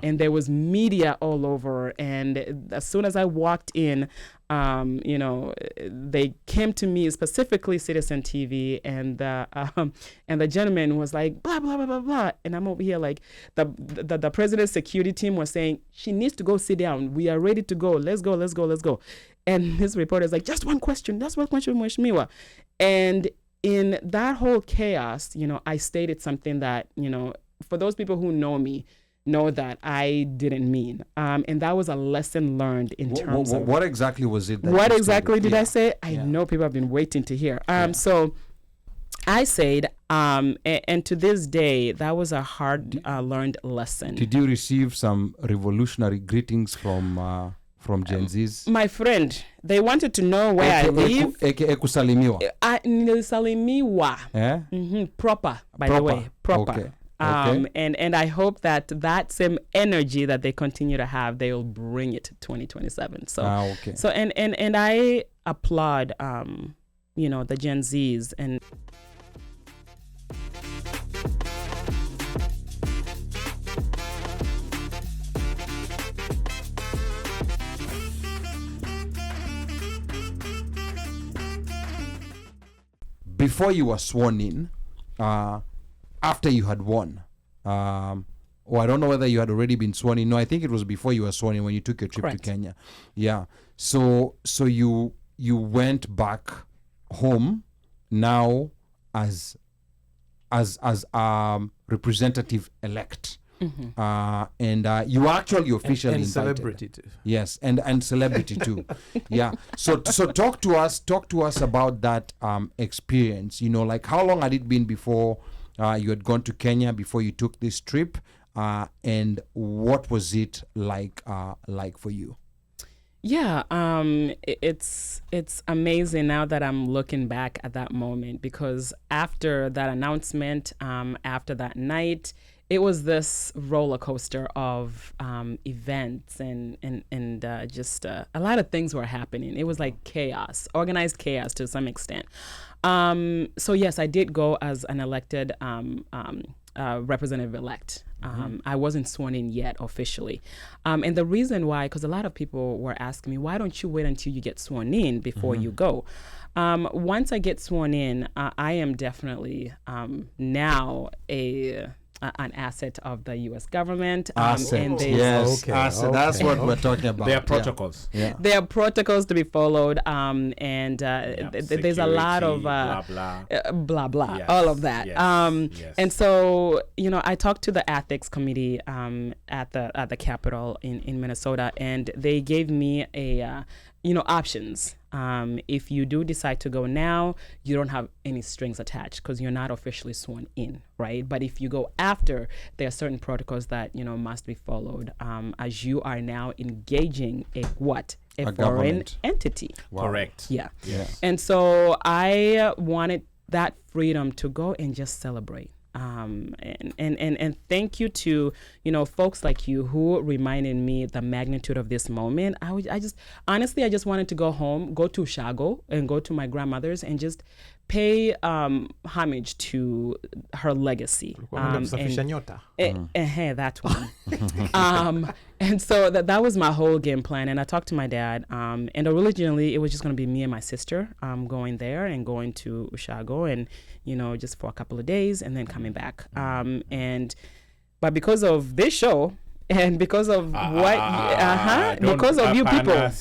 And there was media all over. And as soon as I walked in, they came to me, specifically Citizen TV, and the gentleman was like, blah, blah, blah, blah, blah. And I'm over here like, the president's security team was saying, she needs to go sit down. We are ready to go. Let's go, let's go, let's go. And this reporter is like, just one question, Mheshimiwa. And in that whole chaos, I stated something that, for those people who know me, know that I didn't mean. And that was a lesson learned in terms of... What exactly was it? What exactly did I say? I know people have been waiting to hear. So I said, and to this day, that was a hard learned lesson. Did you receive some revolutionary greetings from Gen Zs? My friend, they wanted to know where I live. Kusalimiwa. Salimiwa. Proper, by the way. Proper. Okay. And I hope that same energy that they continue to have, they will bring it to 2027. So, so and I applaud, the Gen Zs and. Before you were sworn in, after you had won, or I don't know whether you had already been sworn in. No, I think it was before you were sworn in when you took your trip to Kenya. Yeah. So you went back home now as representative elect. And you are actually officially and invited. Celebrity too. Yes, and celebrity too. Yeah. So talk to us about that experience. Like how long had it been before you had gone to Kenya, before you took this trip, and what was it like for you? Yeah, it's amazing now that I'm looking back at that moment, because after that announcement, after that night, it was this roller coaster of events and just a lot of things were happening. It was like chaos, organized chaos to some extent. So yes, I did go as an elected representative-elect. I wasn't sworn in yet officially. And the reason why, because a lot of people were asking me, why don't you wait until you get sworn in before you go? Once I get sworn in, I am definitely now an asset of the U.S. government. And yes, asset. That's what we're talking about. There are protocols. Yeah. There are protocols to be followed, and there's a lot of blah blah, yes. All of that. Yes. And so I talked to the ethics committee at the Capitol in Minnesota, and they gave me a options. If you do decide to go now, you don't have any strings attached because you're not officially sworn in, right? But if you go after, there are certain protocols that, must be followed as you are now engaging a foreign government entity. Wow. Correct. Yeah. Yes. And so I wanted that freedom to go and just celebrate. And thank you to, folks like you who reminded me the magnitude of this moment. I just wanted to go home, go to Ushago and go to my grandmother's and just pay homage to her legacy. That one. And so that was my whole game plan. And I talked to my dad. And originally it was just going to be me and my sister going there and going to Ushago and, just for a couple of days and then coming back. But because of this show, and because of because of you people,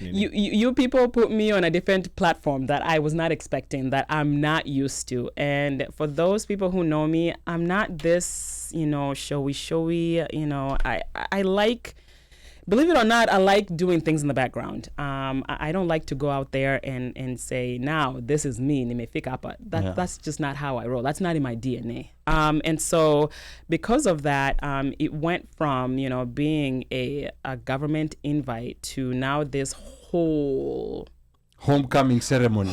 you people put me on a different platform that I was not expecting, that I'm not used to. And for those people who know me, I'm not this, showy. I like, believe it or not, I like doing things in the background. I don't like to go out there and say, now this is me, nimefika. That's just not how I roll. That's not in my DNA. And so because of that, it went from, being a government invite to now this whole homecoming ceremony.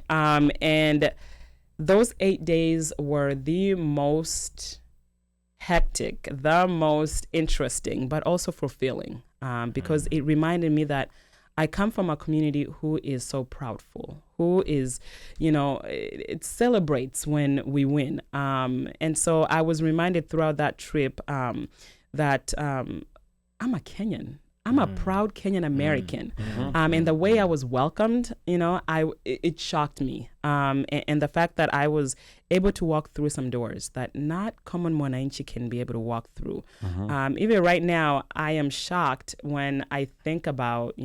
And those 8 days were the most hectic, the most interesting, but also fulfilling, because it reminded me that I come from a community who is so proudful, who is, it celebrates when we win. And so I was reminded throughout that trip that I'm a Kenyan. I'm a proud Kenyan American. And the way I was welcomed, it shocked me. And the fact that I was able to walk through some doors that not common mwananchi can be able to walk through. Even right now, I am shocked when I think about,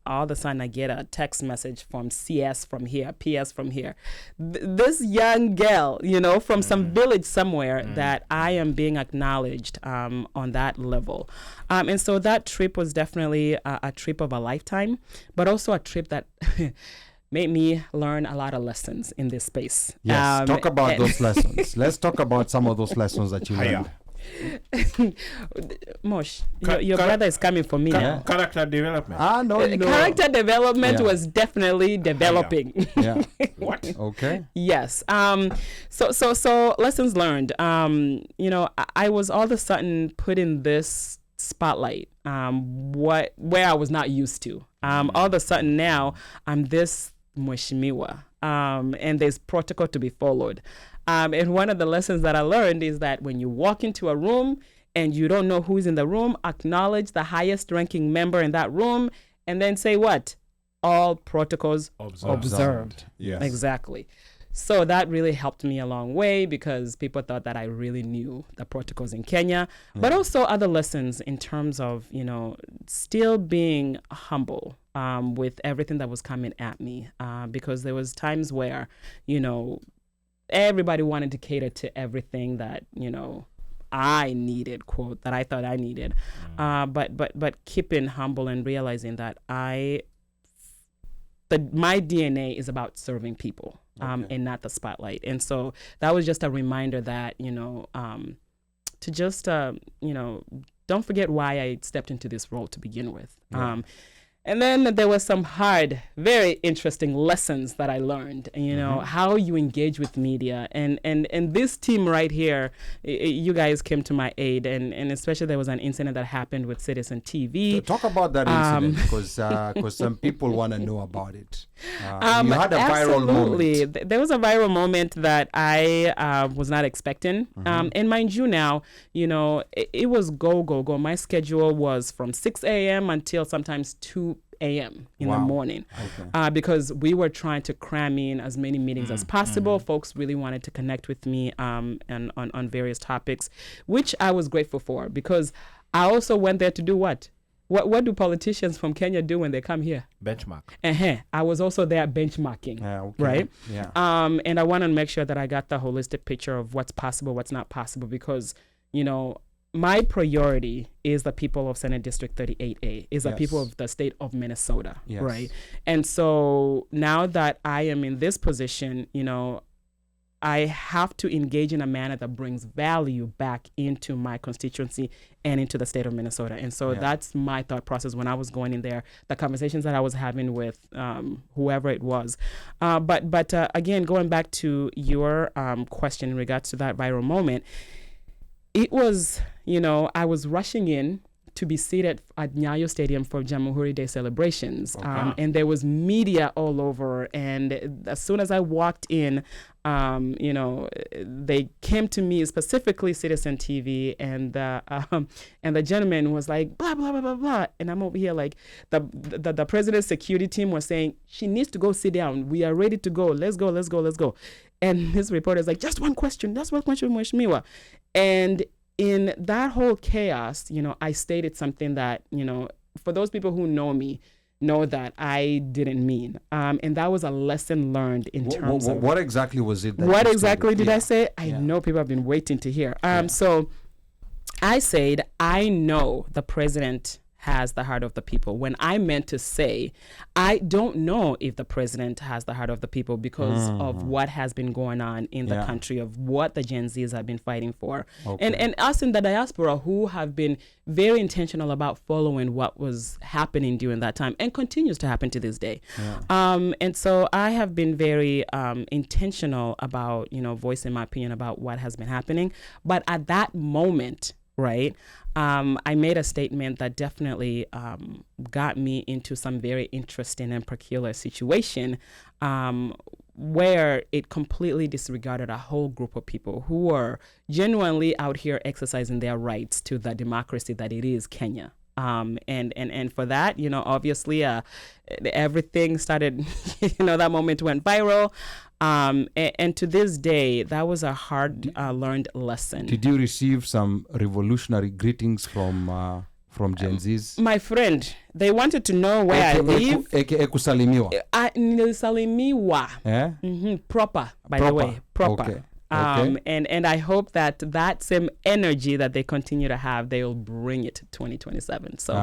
all of a sudden I get a text message from CS from here, PS from here. This young girl, from some village somewhere, that I am being acknowledged on that level. And so that trip was definitely a trip of a lifetime, but also a trip that made me learn a lot of lessons in this space. Yes, talk about those lessons. Let's talk about some of those lessons that you learned. Mosh, your brother is coming for me now. Character development. Character development was definitely developing. Yeah. What? Okay. Yes. So lessons learned. I was all of a sudden put in this spotlight, where I was not used to. All of a sudden now I'm this mheshimiwa, and there's protocol to be followed. And one of the lessons that I learned is that when you walk into a room and you don't know who's in the room, acknowledge the highest ranking member in that room and then say what? All protocols observed. Yes. Exactly. So that really helped me a long way because people thought that I really knew the protocols in Kenya, but also other lessons in terms of, still being humble with everything that was coming at me, because there was times where, everybody wanted to cater to everything that, I needed, quote, that I thought I needed. But keeping humble and realizing that my DNA is about serving people. And not the spotlight. And so that was just a reminder that, to just, don't forget why I stepped into this role to begin with. And then there were some hard, very interesting lessons that I learned, how you engage with media. And this team right here, you guys came to my aid. And especially there was an incident that happened with Citizen TV. Talk about that incident because some people want to know about it. You had a viral moment. There was a viral moment that I was not expecting. And mind you now, it was go. My schedule was from 6 a.m. until sometimes 2 a.m. in the morning, because we were trying to cram in as many meetings as possible. Folks really wanted to connect with me and on various topics, which I was grateful for, because I also went there to do what? What do politicians from Kenya do when they come here? Benchmark. I was also there benchmarking, right? Yeah. And I want to make sure that I got the holistic picture of what's possible, what's not possible, because, my priority is the people of Senate District 38A, is the people of the state of Minnesota, right? And so now that I am in this position, I have to engage in a manner that brings value back into my constituency and into the state of Minnesota. And so that's my thought process when I was going in there, the conversations that I was having with whoever it was. But again, going back to your question in regards to that viral moment, it was, I was rushing in to be seated at Nyayo Stadium for Jamhuri Day celebrations. And there was media all over. And as soon as I walked in, they came to me, specifically Citizen TV, and the gentleman was like, blah, blah, blah, blah, blah. And I'm over here like, the president's security team was saying, she needs to go sit down. We are ready to go. Let's go. And this reporter is like, just one question, Mheshimiwa. And in that whole chaos, I stated something that, for those people who know me, know that I didn't mean. And that was a lesson learned in terms of... What exactly was it? What exactly did I say? I know people have been waiting to hear. So I said, I know the president has the heart of the people, when I meant to say, I don't know if the president has the heart of the people because of what has been going on in the country, of what the Gen Zs have been fighting for. And us in the diaspora who have been very intentional about following what was happening during that time and continues to happen to this day. And so I have been very intentional about, voicing my opinion about what has been happening. But at that moment, right? I made a statement that definitely got me into some very interesting and peculiar situation where it completely disregarded a whole group of people who are genuinely out here exercising their rights to the democracy that it is Kenya. And for that, obviously, everything started, that moment went viral. And to this day, that was a hard learned lesson. Did you receive some revolutionary greetings from Gen Zs? My friend, they wanted to know where I live. Kusalimiwa. Nilisalimiwa. Proper, by the way. Proper. Okay. And I hope that same energy that they continue to have, they will bring it to 2027. So,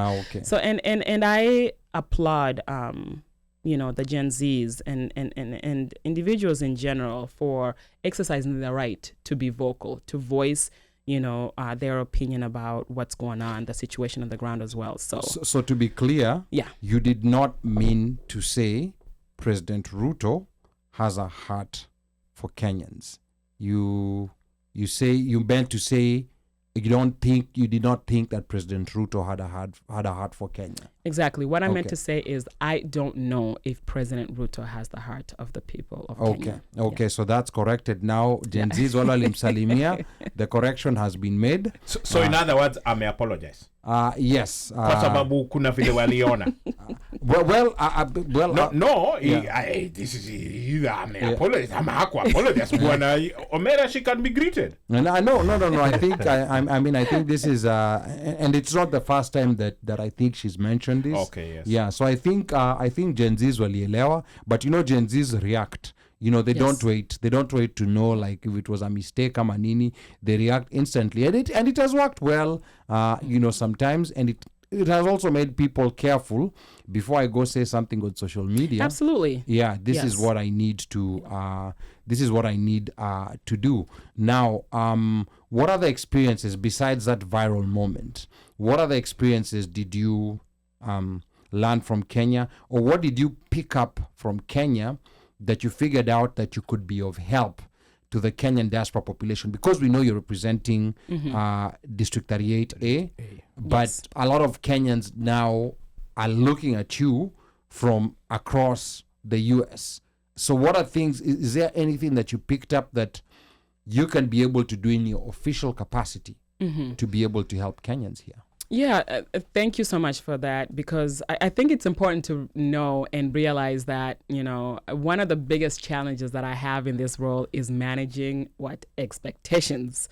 and I applaud, the Gen Zs and individuals in general for exercising the right to be vocal, to voice, their opinion about what's going on, the situation on the ground as well. So to be clear, you did not mean to say President Ruto has a heart for Kenyans. You meant to say you did not think that President Ruto had a heart for Kenya. Exactly. What I meant to say is I don't know if President Ruto has the heart of the people of Kenya. Okay, so that's corrected now. Gen Z's wala walimsalimia. The correction has been made. So in other words, I may apologize. Yes. Kwa sababu kuna vile waliona. This is either I may apologize. I'm apologize. Omera, she can be greeted. No. I think I think this is and it's not the first time that I think she's mentioned this. Okay, yes. Yeah, so I think Gen Z's walielewa, but Gen Z's react. They don't wait. They don't wait to know like if it was a mistake ama nini. They react instantly, and it has worked well. Sometimes, and it has also made people careful before I go say something on social media. Absolutely. Yeah, this is what I need to. This is what I need to do now. What other experiences besides that viral moment? What other experiences did you learn from Kenya, or what did you pick up from Kenya that you figured out that you could be of help to the Kenyan diaspora population? Because we know you're representing District 38A, but a lot of Kenyans now are looking at you from across the U.S. So what are things, is there anything that you picked up that you can be able to do in your official capacity to be able to help Kenyans here? Yeah, thank you so much for that, because I think it's important to know and realize that, one of the biggest challenges that I have in this role is managing expectations.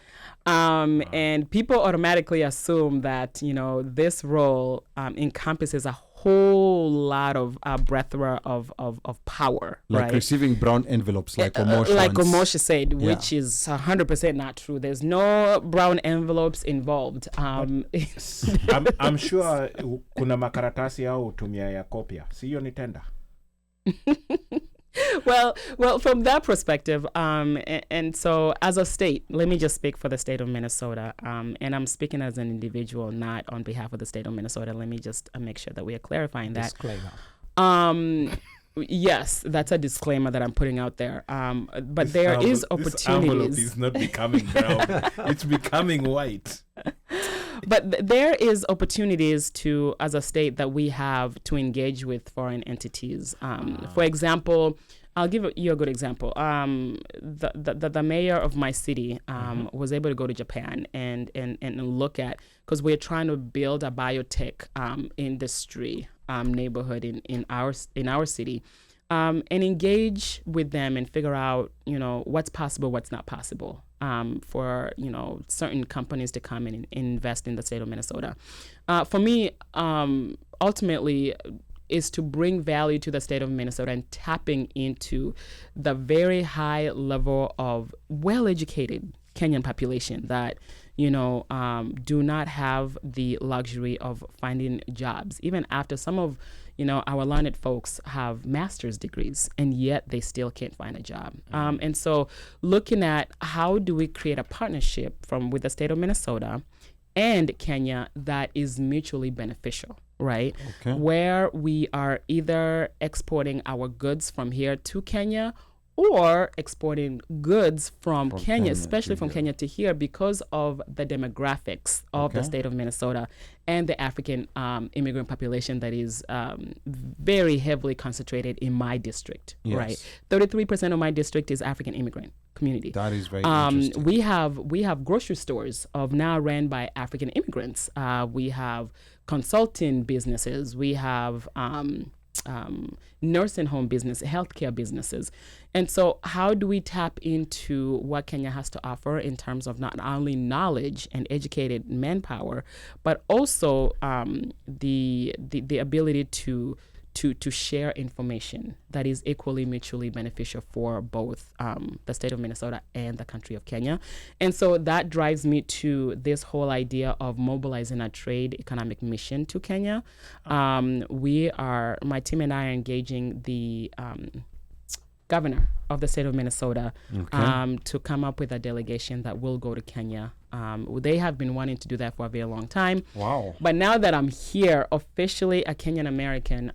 And people automatically assume that, this role encompasses a whole lot of plethora of power, like right? receiving brown envelopes, like Omosha like Omosha said, which is 100% not true. There's no brown envelopes involved. I'm sure kuna makaratasi au tumia ya kopia. Siyo ni tenda. Well, from that perspective, and so as a state, let me just speak for the state of Minnesota, and I'm speaking as an individual, not on behalf of the state of Minnesota. Let me just make sure that we are clarifying that. Disclaimer. Yes, that's a disclaimer that I'm putting out there. But there is opportunities. This envelope is not becoming brown; it's becoming white. But there is opportunities to, as a state, that we have to engage with foreign entities. For example, I'll give you a good example. The mayor of my city was able to go to Japan and look at, because we're trying to build a biotech industry neighborhood in our city, and engage with them and figure out what's possible, what's not possible. For certain companies to come in and invest in the state of Minnesota. For me, ultimately, is to bring value to the state of Minnesota and tapping into the very high level of well-educated Kenyan population that do not have the luxury of finding jobs, even after some of our learned folks have master's degrees, and yet they still can't find a job. And so looking at how do we create a partnership with the state of Minnesota and Kenya that is mutually beneficial, right? Okay. Where we are either exporting our goods from here to Kenya, or exporting goods from Kenya, Kenya especially to from here. Kenya to here, because of the demographics of the Okay. state of Minnesota and the African immigrant population that is very heavily concentrated in my district. Yes. Right, 33% of my district is African immigrant community. That is very interesting. We have grocery stores of now ran by African immigrants. We have consulting businesses. We have nursing home business, healthcare businesses. And so how do we tap into what Kenya has to offer in terms of not only knowledge and educated manpower, but also the ability to share information that is equally mutually beneficial for both the state of Minnesota and the country of Kenya. And so that drives me to this whole idea of mobilizing a trade economic mission to Kenya. My team and I are engaging the governor of the state of Minnesota to come up with a delegation that will go to Kenya. They have been wanting to do that for a very long time. Wow. But now that I'm here, officially a Kenyan American,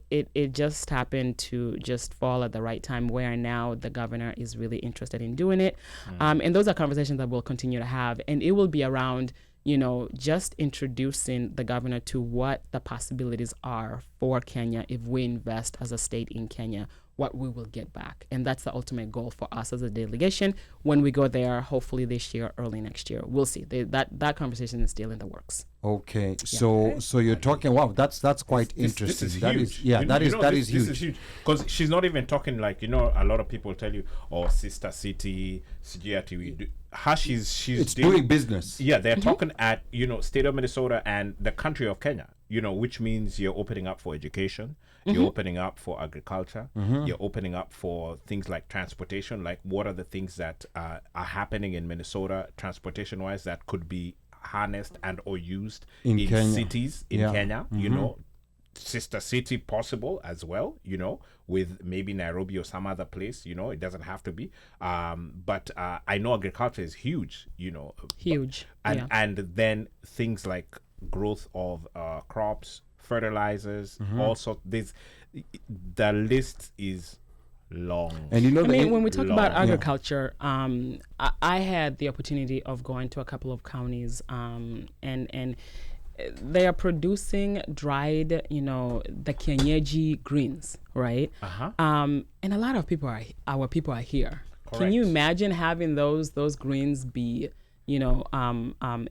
it just happened to just fall at the right time where now the governor is really interested in doing it. And those are conversations that we'll continue to have. And it will be around, just introducing the governor to what the possibilities are for Kenya if we invest as a state in Kenya, what we will get back. And that's the ultimate goal for us as a delegation when we go there, hopefully this year, early next year. We'll see. That conversation is still in the works. Okay, so you're talking. Wow, that's quite interesting. This is That huge. is, yeah, that is This huge. is huge because she's not even talking like a lot of people tell you, oh, sister city, CGRT. We do. How she's It's doing business. Yeah, they're talking at state of Minnesota and the country of Kenya. Which means you're opening up for education, you're opening up for agriculture, you're opening up for things like transportation. Like, what are the things that are happening in Minnesota transportation-wise that could be harnessed and or used in Kenya. cities in Kenya? Sister city possible as well, with maybe Nairobi or some other place, it doesn't have to be. But I know agriculture is huge, Huge. And then things like growth of crops, fertilizers, also the list is long. And when we talk about long. agriculture, I had the opportunity of going to a couple of counties, and they are producing dried, the kienyeji greens, right? And a lot of our people are here. Correct. Can you imagine having those greens be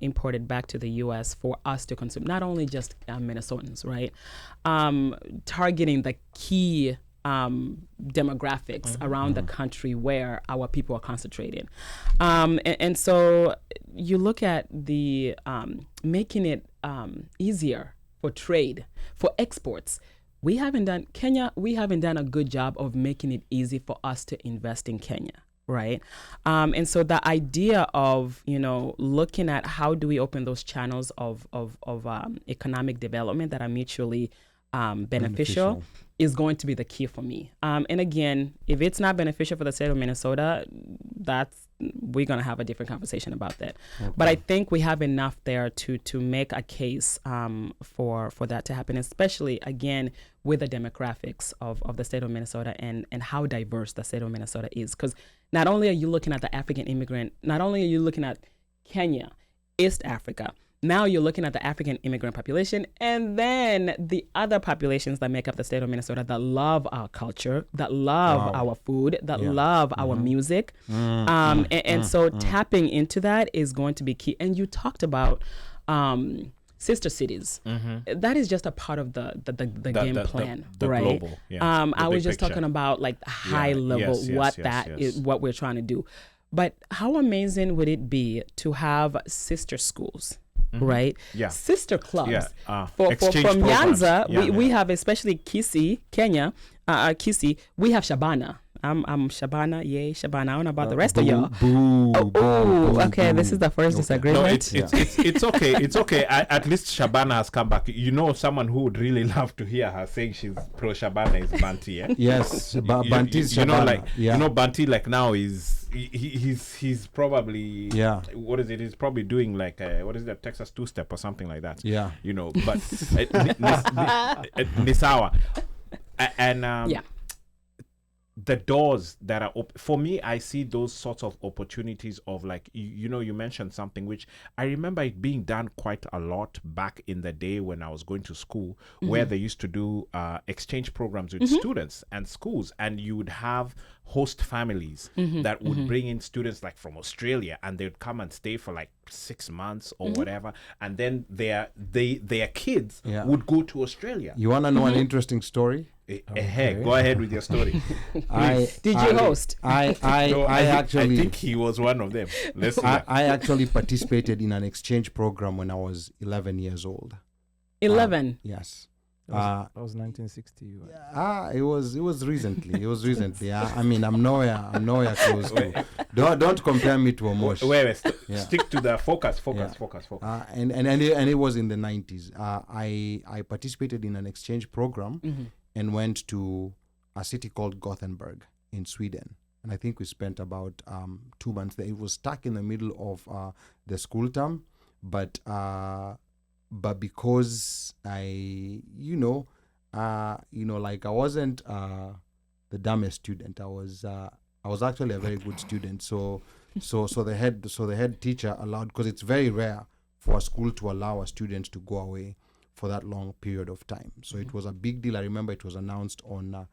imported back to the U.S. for us to consume? Not only just Minnesotans, right? Targeting the key demographics around the country where our people are concentrated. And so you look at the making it easier for trade, for exports. We haven't done a good job of making it easy for us to invest in Kenya. Right. And so the idea of, looking at how do we open those channels of economic development that are mutually beneficial is going to be the key for me. And again, if it's not beneficial for the state of Minnesota, we're going to have a different conversation about that. Okay. But I think we have enough there to make a case for that to happen, especially, again, with the demographics of the state of Minnesota and how diverse the state of Minnesota is. Because not only are you looking at the African immigrant, not only are you looking at Kenya, East Africa, now you're looking at the African immigrant population and then the other populations that make up the state of Minnesota that love our culture, that love our food, that love our music. And so tapping into that is going to be key. And you talked about sister cities. That is just a part of the game plan, the right? Global, I was just picture. talking about like the high level, is what we're trying to do. But how amazing would it be to have sister schools? Right? Yeah. Sister clubs. Yeah. From programs. Nyanza, we have, especially Kisii, Kenya, Kisii, we have Shabana. I'm Shabana, yay, Shabana. I don't know about the rest of y'all. Okay, this is the first disagreement. No, it's okay. It's okay. At least Shabana has come back. Someone who would really love to hear her saying she's pro Shabana is Banti. Eh? Yes, Banti is Shabana. Banti like now is he's probably what is it? He's probably doing like what is that, Texas two-step or something like that. Yeah, but Nisawa and the doors that are open for me. I see those sorts of opportunities of like, you mentioned something which I remember it being done quite a lot back in the day when I was going to school, where they used to do exchange programs with students and schools, and you would have host families that would bring in students like from Australia, and they'd come and stay for like 6 months or whatever, and then their kids would go to Australia. You want to know an interesting story? Hey, go ahead with your story. Did you host? I think he was one of them. Let's see. I actually participated in an exchange program when I was 11 years old. 11? Yes. That was 1960. It was recently. It was recently. I mean, I'm nowhere close to. Don't compare me to Omosh. Wait. Stick to the focus. And it was in the 90s. I participated in an exchange program and went to a city called Gothenburg in Sweden. And I think we spent about 2 months there. It was stuck in the middle of the school term, but because I wasn't the dumbest student. I was actually a very good student. So the head teacher allowed, because it's very rare for a school to allow a student to go away for that long period of time. So it was a big deal. I remember it was announced on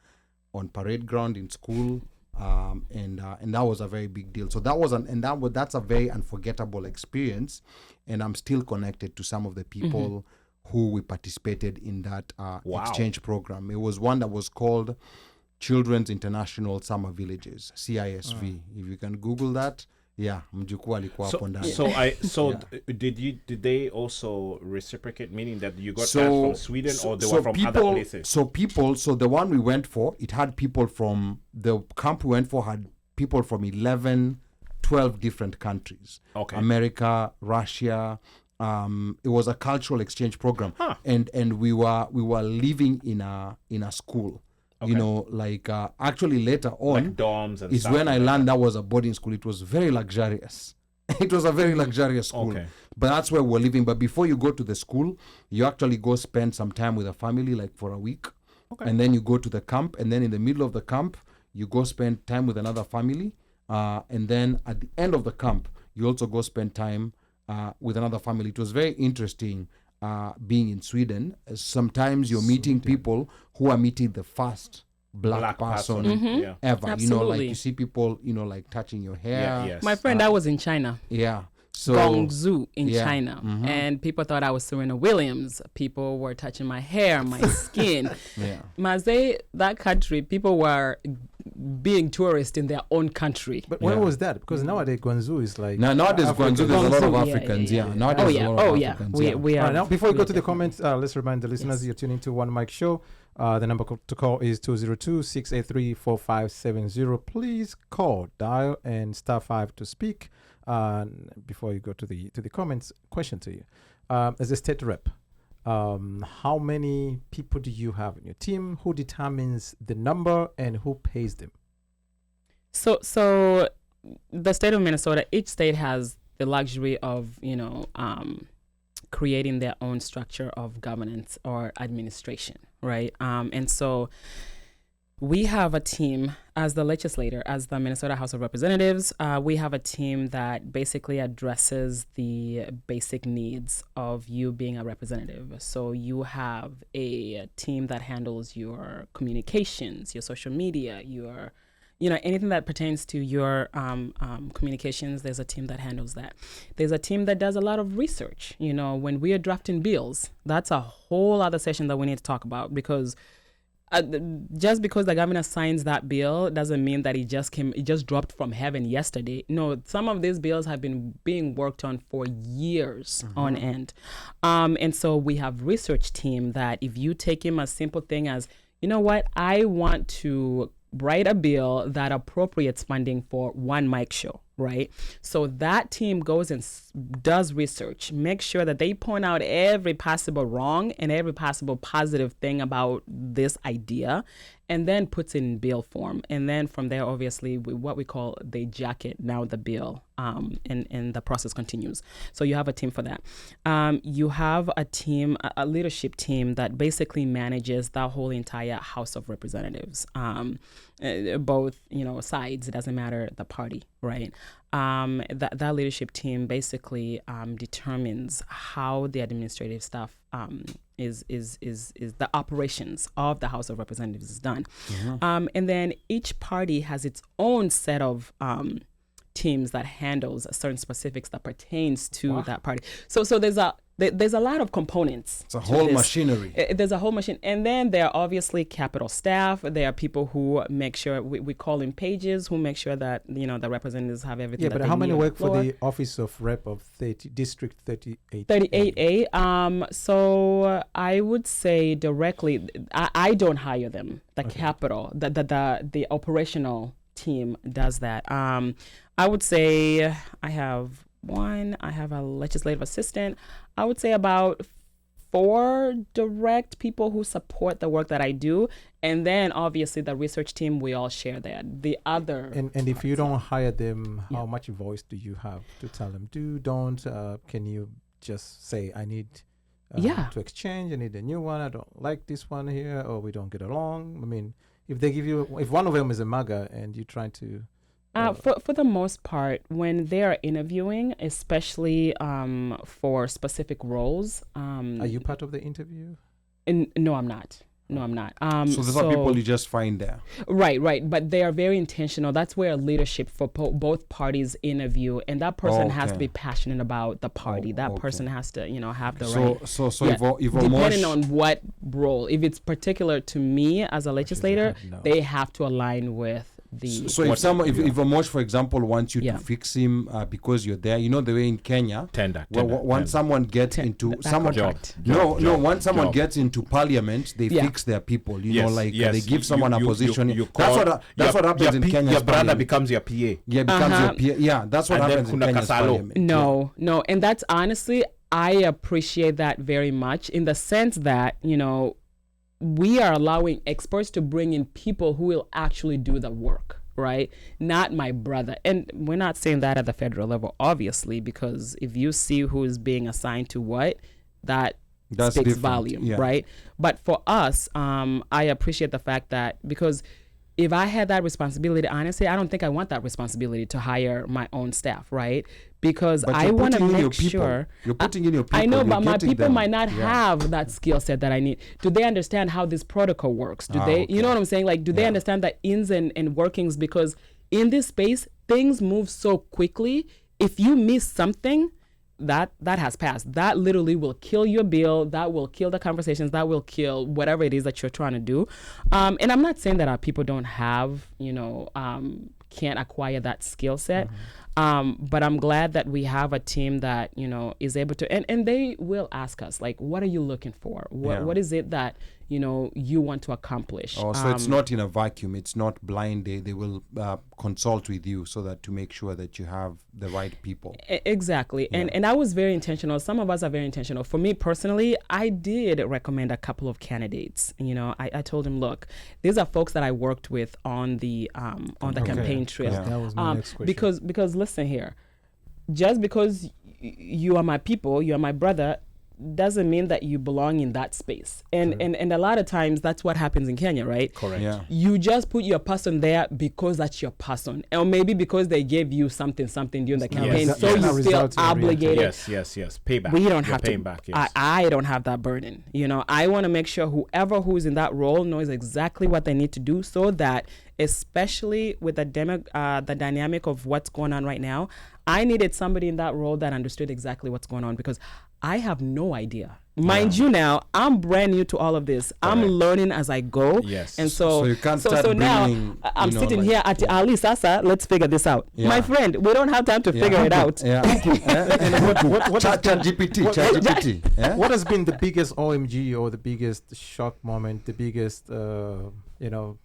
parade ground in school. And that was a very big deal. So that's a very unforgettable experience, and I'm still connected to some of the people who we participated in that exchange program. It was one that was called Children's International Summer Villages, CISV. If you can Google that, mjukuu alikuwa hapo ndani. Did they also reciprocate, meaning that you got guys from Sweden or they were from other places? So the one we went for, it had people from the camp we went for, had people from 12 different countries. Okay. America, Russia. It was a cultural exchange program, and we were living in a school. Okay. Actually later on, like dorms and is stuff when like I learned that was a boarding school. It was very luxurious. It was a very luxurious school. Okay. But that's where we're living. But before you go to the school, you actually go spend some time with a family, like for a week. Okay. And then you go to the camp. And then in the middle of the camp, you go spend time with another family. And then at the end of the camp, you also go spend time with another family. It was very interesting. Being in Sweden, sometimes you're meeting people who are meeting the first black person ever. Absolutely. You see people, like touching your hair. Yes. My friend, I was in China. Yeah. So Guangzhou in China, and people thought I was Serena Williams. People were touching my hair, my skin. Maze, that country, people were being tourists in their own country. But when was that? Because nowadays Guangzhou is like... Nowadays Guangzou, there's a lot of Africans. Nowadays there's a lot of Africans. We are. Now, before we go to the comments, let's remind the listeners you're tuning to One Mic Show. The number to call is 202-683-4570. Please call, dial, and *5 to speak. Before you go to the comments, question to you. As a state rep, how many people do you have in your team? Who determines the number and who pays them? So the state of Minnesota, each state has the luxury of, creating their own structure of governance or administration, right? And so we have a team as the legislator, as the Minnesota House of Representatives. We have a team that basically addresses the basic needs of you being a representative. So you have a team that handles your communications, your social media, your anything that pertains to your communications. There's a team that handles that. There's a team that does a lot of research. When we are drafting bills, that's a whole other session that we need to talk about, because just because the governor signs that bill doesn't mean that it just dropped from heaven yesterday. No, some of these bills have been being worked on for years on end. And so we have research team that if you take him a simple thing as, I want to write a bill that appropriates funding for OneMicShow, right? So that team goes and does research, make sure that they point out every possible wrong and every possible positive thing about this idea, and then puts it in bill form. And then from there, obviously, what we call the jacket, now the bill, and the process continues. So you have a team for that. You have a team, a leadership team that basically manages the whole entire House of Representatives. both, sides. It doesn't matter the party, right? That leadership team basically determines how the administrative stuff is the operations of the House of Representatives is done. And then each party has its own set of teams that handles certain specifics that pertains to that party. So there's a lot of components. It's a whole machinery. There's a whole machine. And then there are obviously capital staff. There are people who make sure, we call in pages, who make sure that, the representatives have everything. Yeah, that but they how many need work for floor. the Office of Rep of District 38? 38A. So I would say directly, I don't hire them. The capital, the operational team does that. I would say I have a legislative assistant. I would say about 4 direct people who support the work that I do. And then obviously the research team, we all share that. The other And if you don't hire them, how much voice do you have to tell them don't? Can you just say, I need to exchange, I need a new one, I don't like this one here, or we don't get along? I mean, if one of them is a MAGA and you're trying to... For the most part, when they are interviewing, especially for specific roles... are you part of the interview? No, I'm not. So those are people you just find there. Right. But they are very intentional. That's where leadership for both parties interview, and that person has to be passionate about the party. That person has to, have the right. So if depending on what role, if it's particular to me as a legislator, they have to align with the. So if Omosh, for example, wants you to fix him because you're there, the way in Kenya, once someone gets into once someone gets into parliament, they fix their people. They give someone a position. That's what happens in Kenya. Your brother becomes your PA. Yeah, becomes your PA. Yeah, that's what happens in Kenya's parliament. No, and that's honestly, I appreciate that very much in the sense that we are allowing experts to bring in people who will actually do the work, right? Not my brother. And we're not saying that at the federal level, obviously, because if you see who is being assigned to what, that's speaks different. Volume, right? But for us, I appreciate the fact that, because if I had that responsibility, honestly, I don't think I want that responsibility to hire my own staff, right? Because I want to make sure. You're putting in your people. I know, but my people might not have that skill set that I need. Do they understand how this protocol works? Do they, you know what I'm saying? Like, do they understand the ins and workings? Because in this space, things move so quickly. If you miss something, that has passed. That literally will kill your bill. That will kill the conversations. That will kill whatever it is that you're trying to do. And I'm not saying that our people don't have, can't acquire that skill set. But I'm glad that we have a team that, is able to, and they will ask us, like, what are you looking for? What is it that, you want to accomplish? So it's not in a vacuum. It's not blind. They will consult with you so that to make sure that you have the right people. Exactly. Yeah. And I was very intentional. Some of us are very intentional. For me personally, I did recommend a couple of candidates. I told him, look, these are folks that I worked with on the campaign trail. Yeah. That was my next question. Because listen here, just because you are my people, you are my brother, doesn't mean that you belong in that space. And a lot of times that's what happens in Kenya, right? Correct. Yeah. You just put your person there because that's your person, or maybe because they gave you something during the campaign, so you feel obligated. Yes. Payback. We don't have to. Back, yes. I don't have that burden. I want to make sure who's in that role knows exactly what they need to do, so that, especially with the dynamic of what's going on right now, I needed somebody in that role that understood exactly what's going on, because I have no idea. Mind you, now I'm brand new to all of this. I'm learning as I go. Yes. And so you can't start now I'm sitting here at Ali Sasa. Let's figure this out. Yeah. My friend, we don't have time to figure it out. And what ChatGPT. What has been the biggest OMG or the biggest shock moment? The biggest, I don't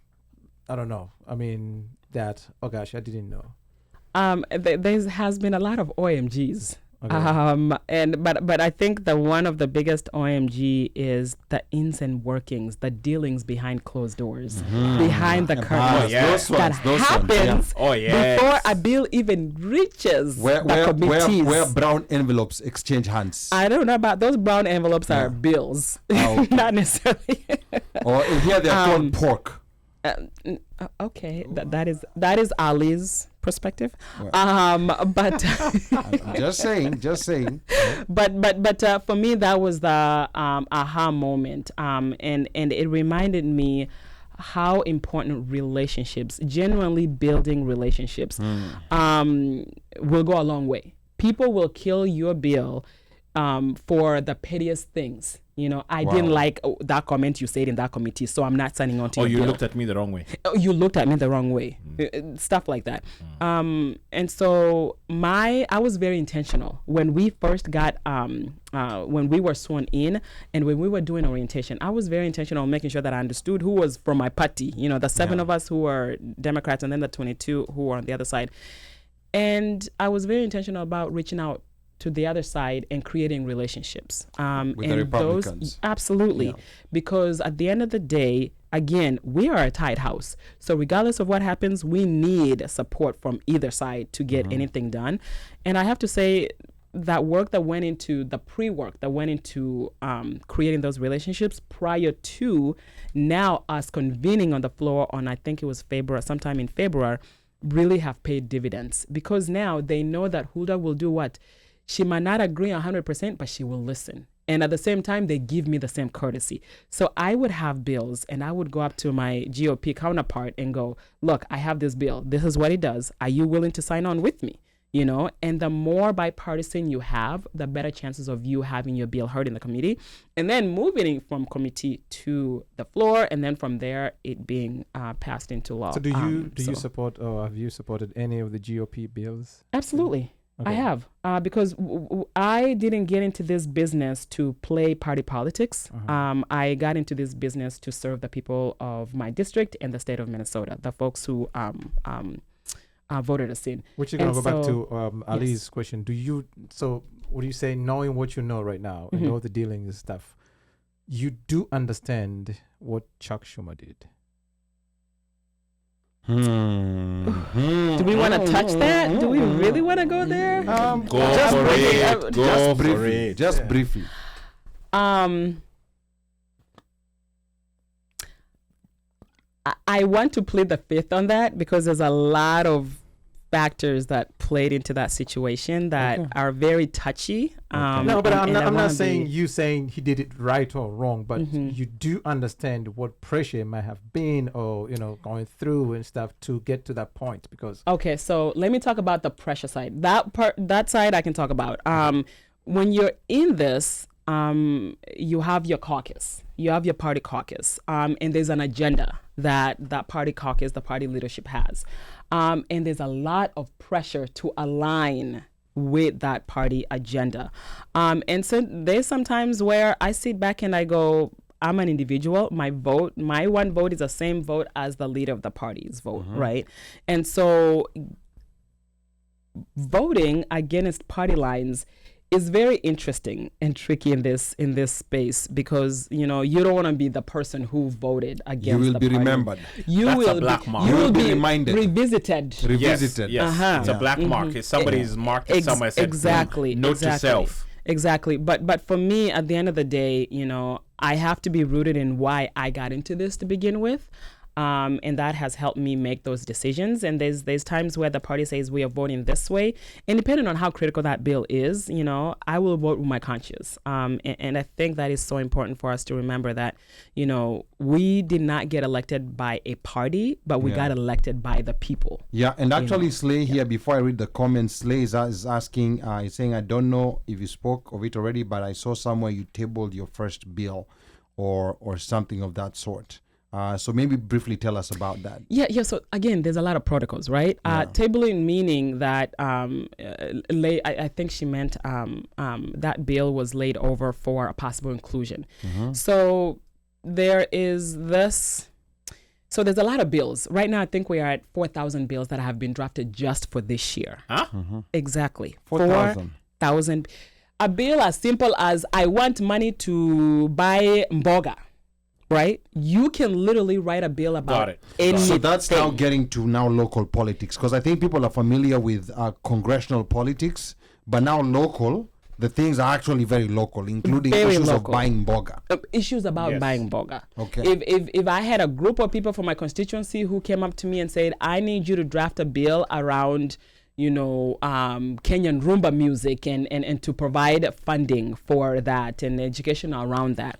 know. I mean, oh gosh, I didn't know. There has been a lot of OMGs. Okay. But I think one of the biggest OMG is the ins and workings, the dealings behind closed doors, behind the curtains. That happens before a bill even reaches the committees. Where brown envelopes exchange hands. I don't know about those brown envelopes. Are bills, not necessarily. Or here they are called pork. Okay, that is Ali's perspective. Well. But I'm just saying. But for me, that was the aha moment, and it reminded me how important relationships, genuinely building relationships, will go a long way. People will kill your bill for the pettiest things. I didn't like that comment you said in that committee, so I'm not signing on to your bill. You looked at me the wrong way. You looked at me the wrong way. Stuff like that. And so I was very intentional when we first got, when we were sworn in and when we were doing orientation. I was very intentional making sure that I understood who was from my party, the 7 of us who were Democrats and then the 22 who were on the other side. And I was very intentional about reaching out to the other side and creating relationships. With the Republicans. Absolutely. Because at the end of the day, again, we are a tight house. So regardless of what happens, we need support from either side to get anything done. And I have to say that work that went into the pre-work that went into creating those relationships prior to now us convening on the floor on, I think it was sometime in February, really have paid dividends. Because now they know that Hulda will do what? She might not agree 100%, but she will listen. And at the same time, they give me the same courtesy. So I would have bills and I would go up to my GOP counterpart and go, look, I have this bill. This is what it does. Are you willing to sign on with me? And the more bipartisan you have, the better chances of you having your bill heard in the committee. And then moving from committee to the floor. And then from there, it being passed into law. So do you support or have you supported any of the GOP bills? Absolutely. Okay. I have, because I didn't get into this business to play party politics. I got into this business to serve the people of my district and the state of Minnesota, the folks who voted us in. Which is going to go back to Ali's question. What do you say, knowing what you know right now and all the dealings and stuff, you do understand what Chuck Schumer did? Do we want to touch that? Do we really want to go there? Just briefly. I want to plead the fifth on that because there's a lot of factors that played into that situation that are very touchy. No, but I'm not saying you saying he did it right or wrong, but you do understand what pressure it might have been or, going through and stuff to get to that point because. Okay, so let me talk about the pressure side. That side I can talk about. When you're in this, you have your caucus, you have your party caucus, and there's an agenda that party caucus, the party leadership has. And there's a lot of pressure to align with that party agenda. And so there's sometimes where I sit back and I go, I'm an individual. My one vote is the same vote as the leader of the party's vote, right? And so voting against party lines is very interesting and tricky in this space because you don't want to be the person who voted against. You will be remembered. You will be reminded. Revisited. Yes. It's a black mark. If somebody's marked it somewhere, said note to self. Exactly. But for me, at the end of the day, I have to be rooted in why I got into this to begin with. And that has helped me make those decisions. And there's times where the party says we are voting this way, and depending on how critical that bill is, I will vote with my conscience. And I think that is so important for us to remember that, we did not get elected by a party, but we got elected by the people. Yeah, and actually, Slay here, before I read the comments, Slay is asking, he's saying, I don't know if you spoke of it already, but I saw somewhere you tabled your first bill or something of that sort. So maybe briefly tell us about that. Yeah. So again, there's a lot of protocols, right? Tabling meaning that I think she meant that bill was laid over for a possible inclusion. So there is this. So there's a lot of bills. Right now, I think we are at 4,000 bills that have been drafted just for this year. Exactly. 4,000. A bill as simple as I want money to buy mboga. Right? You can literally write a bill about anything. So that's now getting to local politics, because I think people are familiar with congressional politics, but now local, the things are actually very local, including Very issues local. of buying boga. Issues about Yes. buying boga. Okay. If I had a group of people from my constituency who came up to me and said, I need you to draft a bill around, Kenyan Rumba music and to provide funding for that and education around that,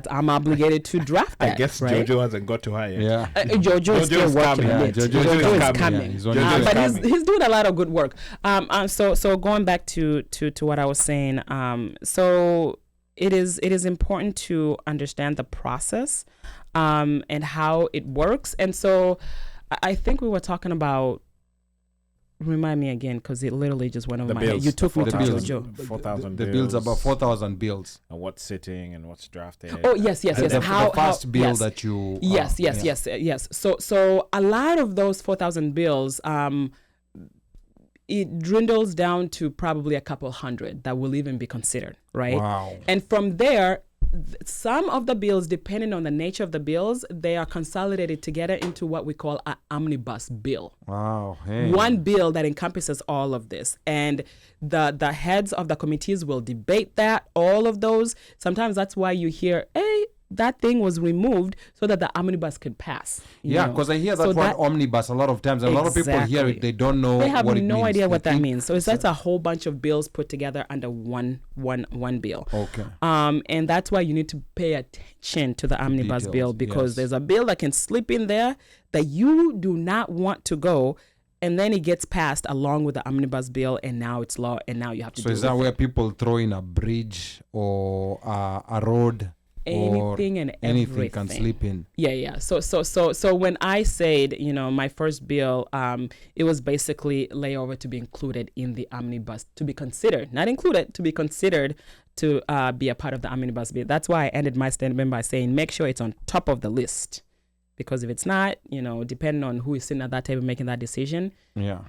I'm obligated to draft that. I guess right? Jojo hasn't got to her yet. Yeah. Jojo is still Jojo's working coming. on Yeah, it. Jojo is is coming. coming. Yeah, he's on Jojo his is But coming. he's doing a lot of good work. So going back to what I was saying. So it is important to understand the process, and how it works. And so I think we were talking about. Remind me again, because it literally just went over my head. You took me to the bills. Jojo. 4,000 The bills, about 4,000 bills. And what's sitting and what's drafted. Oh yes. The first bill yes. that you. Yes. So a lot of those 4,000 bills, it dwindles down to probably a couple hundred that will even be considered, right? Wow. And from there, some of the bills, depending on the nature of the bills, they are consolidated together into what we call an omnibus bill. Wow. Hey. One bill that encompasses all of this, and the heads of the committees will debate that, all of those. Sometimes that's why you hear, hey, that thing was removed so that the omnibus could pass. Yeah, because I hear that So word omnibus a lot of times. And a lot of people hear it, they don't know They have what it no means. idea what They that think means. So it's that's a whole bunch of bills put together under one bill. Okay. And that's why you need to pay attention to the omnibus Details, bill, because yes. there's a bill that can slip in there that you do not want to go, and then it gets passed along with the omnibus bill, and now it's law, and now you have to So deal is that with where people throw in a bridge or a road? anything and anything can everything. slip in. Yeah. So when I said, my first bill, it was basically layover to be included in the omnibus, to be considered, not included, to be considered to be a part of the omnibus bill. That's why I ended my statement by saying, make sure it's on top of the list. Because if it's not, depending on who is sitting at that table making that decision, Yeah.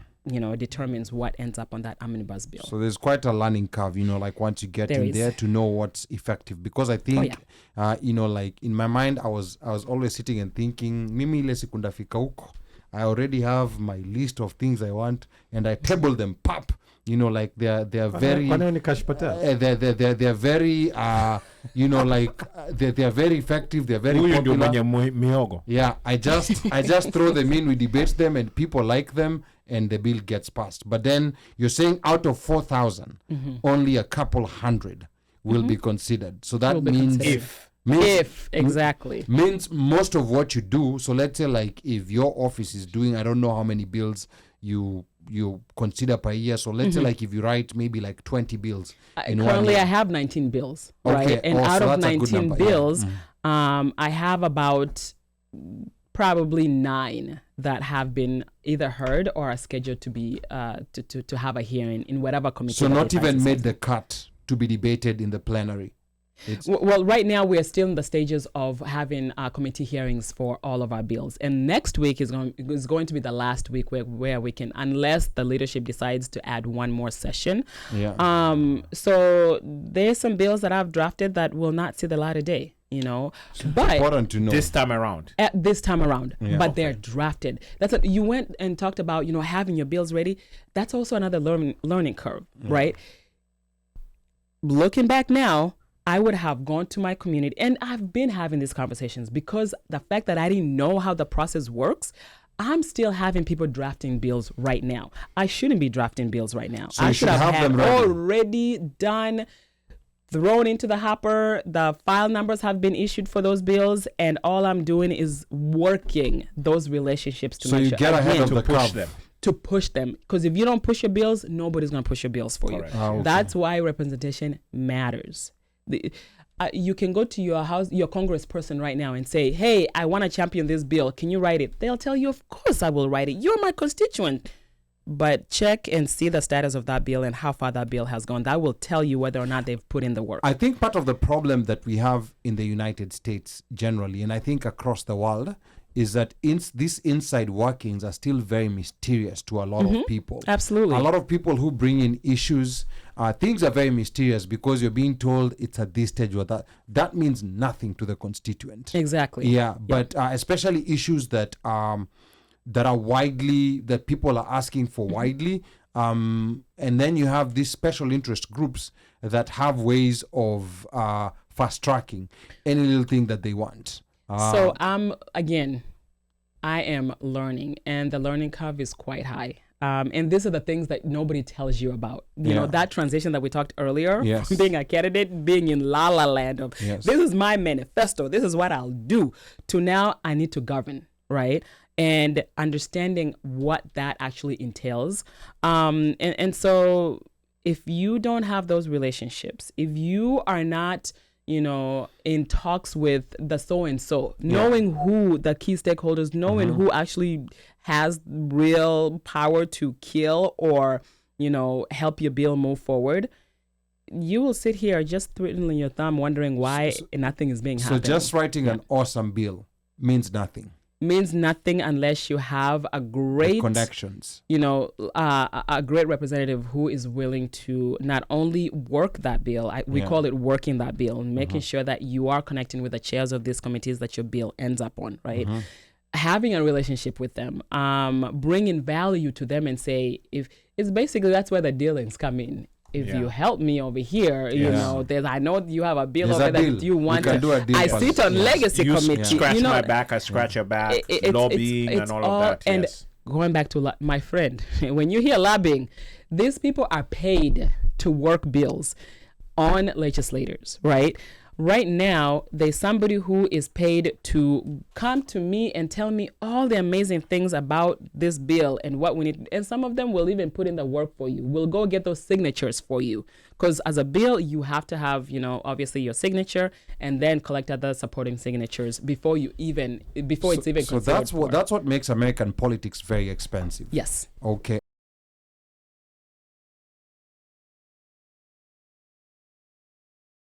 Determines what ends up on that omnibus bill. So there's quite a learning curve, like once you get There in is. there to know what's effective. Because I think, like in my mind, I was always sitting and thinking, mimi ile siku ndafika huko, I already have my list of things I want, and I table them, pop. Like they are very. They're very they're very effective. They're very popular. Yeah, I just throw them in. We debate them, and people like them, and the bill gets passed. But then you're saying out of 4,000, only a couple hundred will be considered. So that means Exactly. Means most of what you do. So let's say like if your office is doing, I don't know how many bills you consider per year. So let's say like if you write maybe like 20 bills. Currently I have 19 bills, right? And out of 19 bills, I have about probably 9 that have been either heard or are scheduled to be to have a hearing in whatever committee. So not even made the cut to be debated in the plenary. Well, right now we are still in the stages of having committee hearings for all of our bills, and next week is going to be the last week where we can, unless the leadership decides to add one more session. Yeah. So there's some bills that I've drafted that will not see the light of day. But important to know this time around. But they're drafted. That's what you went and talked about. Having your bills ready. That's also another learning curve, right? Looking back now, I would have gone to my community, and I've been having these conversations because the fact that I didn't know how the process works, I'm still having people drafting bills right now. I shouldn't be drafting bills right now. So I you should have had them ready. already done, thrown into the hopper. The file numbers have been issued for those bills, and all I'm doing is working those relationships to so make you sure get ahead of the push curve. them. To push them, because if you don't push your bills, nobody's going to push your bills for you. Okay. That's why representation matters. You can go to your house, your congressperson right now and say, hey, I want to champion this bill. Can you write it? They'll tell you, of course I will write it. You're my constituent. But check and see the status of that bill and how far that bill has gone. That will tell you whether or not they've put in the work. I think part of the problem that we have in the United States generally, and I think across the world, is that these inside workings are still very mysterious to a lot of people. Absolutely. A lot of people who bring in issues, things are very mysterious because you're being told it's at this stage or that. That means nothing to the constituent. Exactly. Yeah, but especially issues that are widely, that people are asking for widely, And then you have these special interest groups that have ways of fast tracking any little thing that they want. So again, I am learning, and the learning curve is quite high. And these are the things that nobody tells you about. You know, that transition that we talked earlier, Yes. being a candidate, being in la la land of, Yes. this is my manifesto, this is what I'll do, to now I need to govern, right? And understanding what that actually entails. And so if you don't have those relationships, if you are not, you know, in talks with the so-and-so, knowing who the key stakeholders, knowing who actually has real power to kill or, you know, help your bill move forward, you will sit here just twiddling your thumb wondering why nothing is being happening. So just writing an awesome bill means nothing. Means nothing unless you have a great Connections. You know, a great representative who is willing to not only work that bill, we call it working that bill, and making sure that you are connecting with the chairs of these committees that your bill ends up on, right? Having a relationship with them, bringing value to them, and say, if it's basically, that's where the dealings come in. If you help me over here, you know, I know you have a bill over there that you want. I sit on legacy committee. Scratch you know, my back, I scratch your back. Lobbying it's and all of that. And yes. going back to my friend, when you hear lobbying, these people are paid to work bills on legislators, right? Right now, there's somebody who is paid to come to me and tell me all the amazing things about this bill and what we need. And some of them will even put in the work for you. We'll go get those signatures for you. Because as a bill, you have to have, you know, obviously your signature, and then collect other supporting signatures before it's even So considered. that's what makes American politics very expensive. Yes. Okay.